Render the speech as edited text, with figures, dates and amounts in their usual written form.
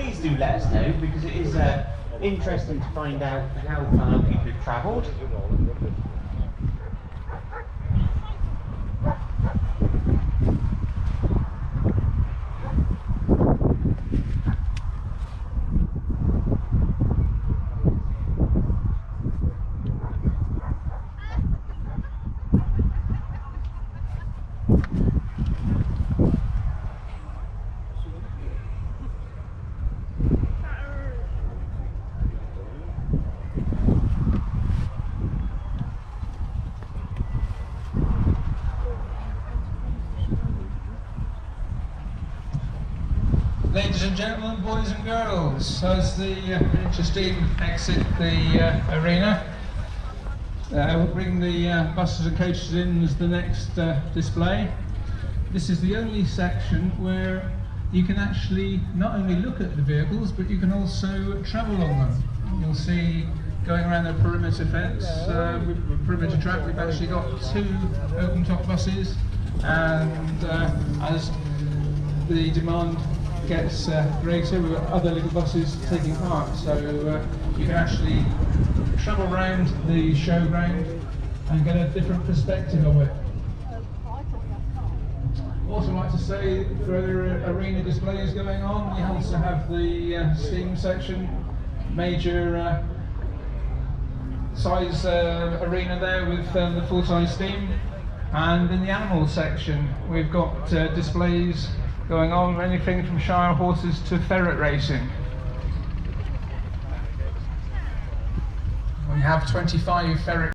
please do let us know, because it is interesting to find out how far people have travelled. Ladies and gentlemen, boys and girls, as the interesting exit the arena, we'll bring the buses and coaches in as the next display. This is the only section where you can actually not only look at the vehicles, but you can also travel on them. You'll see going around the perimeter fence, with perimeter track, we've actually got 2 open top buses, and as the demand gets greater, we've got other little buses taking part, so you can actually travel around the showground and get a different perspective of it. Also like to say, further arena displays going on. We also have the steam section, major size arena there with the full-size steam, and in the animal section we've got displays going on, anything from Shire horses to ferret racing. We have 25 ferret